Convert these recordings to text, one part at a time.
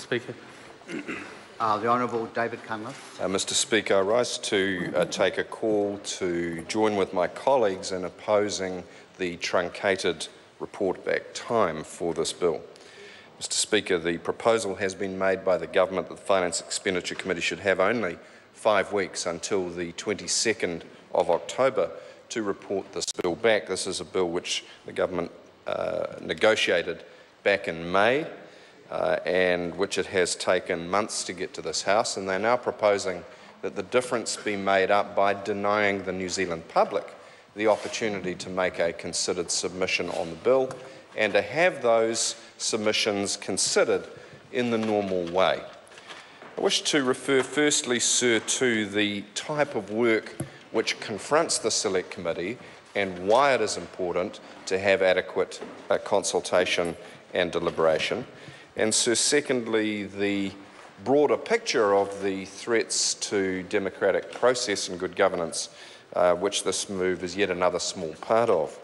Speaker. The Honourable David Cunliffe. Mr Speaker, I rise to take a call to join with my colleagues in opposing the truncated report back time for this bill. Mr Speaker, the proposal has been made by the Government that the Finance Expenditure Committee should have only 5 weeks until the 22nd of October to report this bill back. This is a bill which the Government negotiated back in May and which it has taken months to get to this House, and they're now proposing that the difference be made up by denying the New Zealand public the opportunity to make a considered submission on the bill and to have those submissions considered in the normal way. I wish to refer firstly, sir, to the type of work which confronts the Select Committee and why it is important to have adequate consultation and deliberation. And so secondly, the broader picture of the threats to democratic process and good governance, which this move is yet another small part of.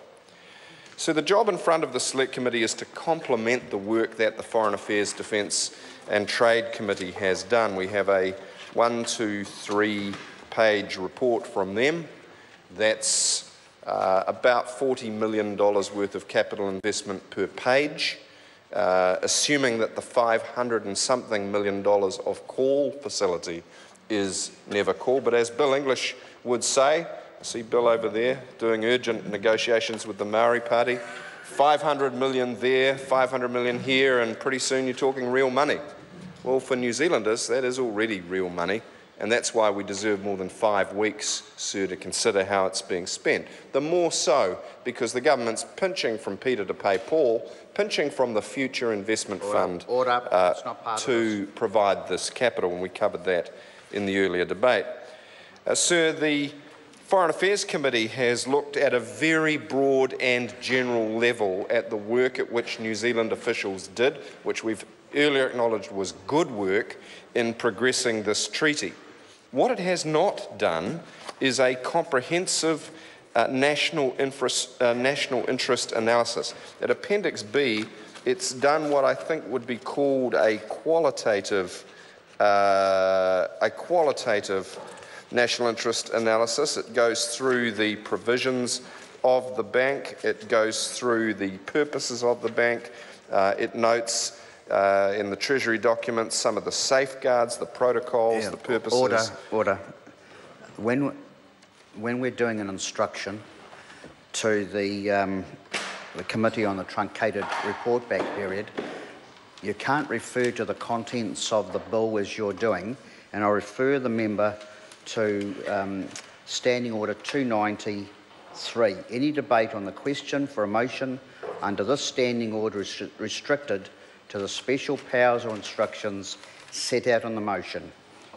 So the job in front of the Select Committee is to complement the work that the Foreign Affairs, Defence and Trade Committee has done. We have a 1, 2, 3 page report from them. That's about $40 million worth of capital investment per page. Assuming that the $500 and something million of call facility is never called. But as Bill English would say, I see Bill over there doing urgent negotiations with the Maori Party, 500 million there, 500 million here, and pretty soon you're talking real money. Well, for New Zealanders, that is already real money, and that's why we deserve more than 5 weeks, sir, to consider how it's being spent. The more so because the government's pinching from Peter to pay Paul, pinching from the Future Investment Fund to provide this capital, and we covered that in the earlier debate. Sir, the Foreign Affairs Committee has looked at a very broad and general level at the work at which New Zealand officials did, which we've earlier acknowledged was good work in progressing this treaty. What it has not done is a comprehensive national interest analysis. At Appendix B, it's done what I think would be called a qualitative national interest analysis. It goes through the provisions of the bank. It goes through the purposes of the bank. It notes in the Treasury documents some of the safeguards, the protocols, the purposes. Order. When we're doing an instruction to the Committee on the Truncated Report Back Period, you can't refer to the contents of the bill as you're doing, and I refer the member to Standing Order 293. Any debate on the question for a motion under this standing order is restricted to the special powers or instructions set out on the motion.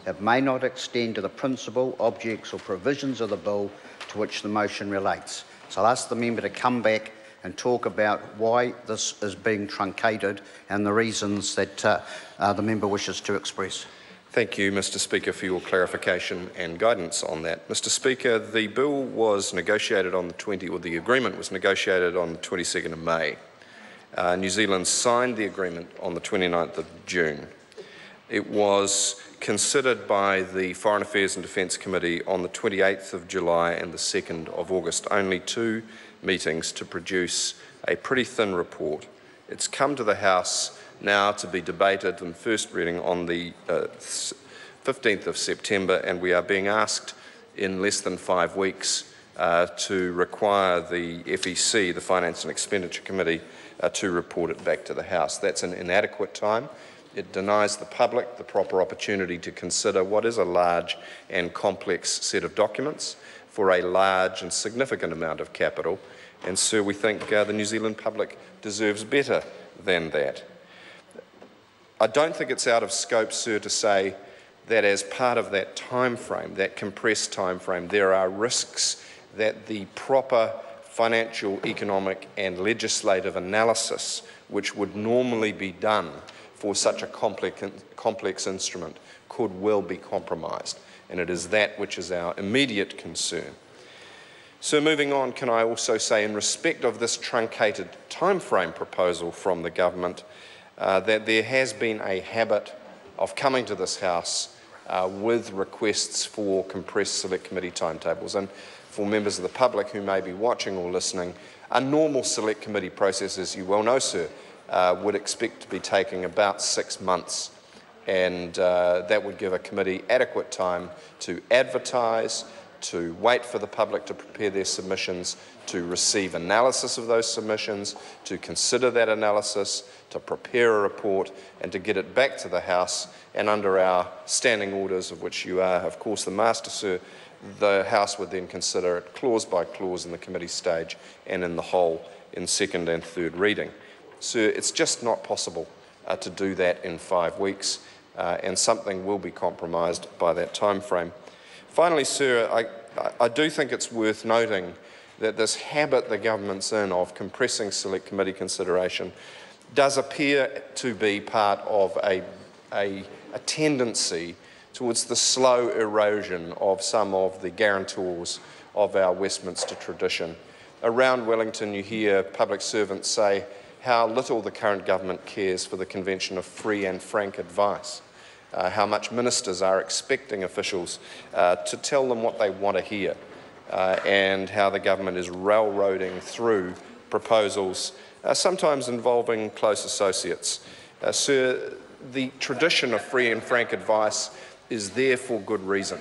It may not extend to the principle, objects or provisions of the bill to which the motion relates. So I'll ask the member to come back and talk about why this is being truncated and the reasons that the member wishes to express. Thank you, Mr Speaker, for your clarification and guidance on that. Mr Speaker, the bill was negotiated on the agreement was negotiated on the 22nd of May. New Zealand signed the agreement on the 29th of June. It was considered by the Foreign Affairs and Defence Committee on the 28th of July and the 2nd of August, only 2 meetings to produce a pretty thin report. It's come to the House now to be debated in first reading on the 15th of September, and we are being asked in less than 5 weeks to require the FEC, the Finance and Expenditure Committee, to report it back to the House. That's an inadequate time. It denies the public the proper opportunity to consider what is a large and complex set of documents for a large and significant amount of capital, and so we think the New Zealand public deserves better than that. I don't think it's out of scope, sir, to say that as part of that time frame, that compressed time frame, there are risks that the proper financial, economic and legislative analysis which would normally be done for such a complex instrument could well be compromised, and it is that which is our immediate concern. So moving on, can I also say in respect of this truncated timeframe proposal from the government, that there has been a habit of coming to this House with requests for compressed select committee timetables. And for members of the public who may be watching or listening, a normal select committee process, as you well know, sir, would expect to be taking about 6 months. And that would give a committee adequate time to advertise, to wait for the public to prepare their submissions, to receive analysis of those submissions, to consider that analysis, to prepare a report, and to get it back to the House. And under our standing orders, of which you are, of course, the master, sir, the House would then consider it clause by clause in the committee stage and in the whole in second and third reading. Sir, it's just not possible to do that in 5 weeks, and something will be compromised by that time frame. Finally, sir, I do think it's worth noting that this habit the government's in of compressing select committee consideration does appear to be part of a tendency towards the slow erosion of some of the guarantors of our Westminster tradition. Around Wellington, you hear public servants say how little the current government cares for the convention of free and frank advice. How much ministers are expecting officials to tell them what they want to hear, and how the government is railroading through proposals, sometimes involving close associates. Sir, the tradition of free and frank advice is there for good reason.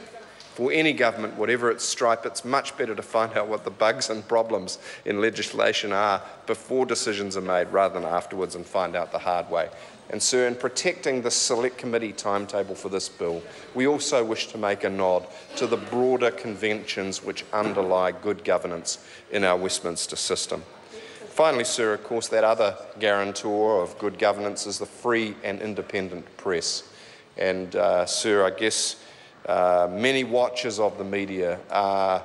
For any government, whatever its stripe, it's much better to find out what the bugs and problems in legislation are before decisions are made rather than afterwards and find out the hard way. And sir, in protecting the select committee timetable for this bill, we also wish to make a nod to the broader conventions which underlie good governance in our Westminster system. Finally, sir, of course, that other guarantor of good governance is the free and independent press. And sir, I guess many watchers of the media are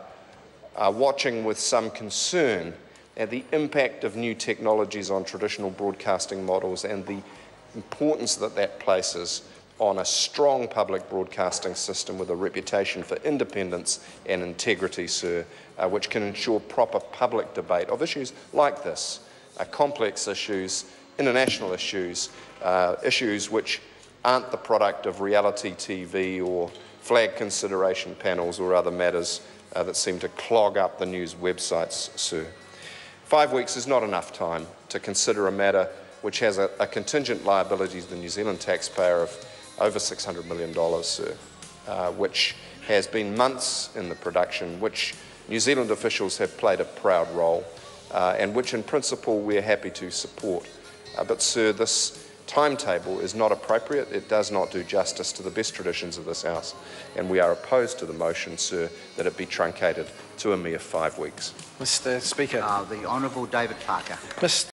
watching with some concern at the impact of new technologies on traditional broadcasting models and the importance that that places on a strong public broadcasting system with a reputation for independence and integrity, sir, which can ensure proper public debate of issues like this, complex issues, international issues, issues which aren't the product of reality TV or flag consideration panels or other matters that seem to clog up the news websites, sir. 5 weeks is not enough time to consider a matter which has a contingent liability to the New Zealand taxpayer of over $600 million, sir, which has been months in the production, which New Zealand officials have played a proud role, and which in principle we're happy to support. But sir, this timetable is not appropriate. It does not do justice to the best traditions of this House, and we are opposed to the motion, sir, that it be truncated to a mere 5 weeks. Mr. Speaker. The Honourable David Parker.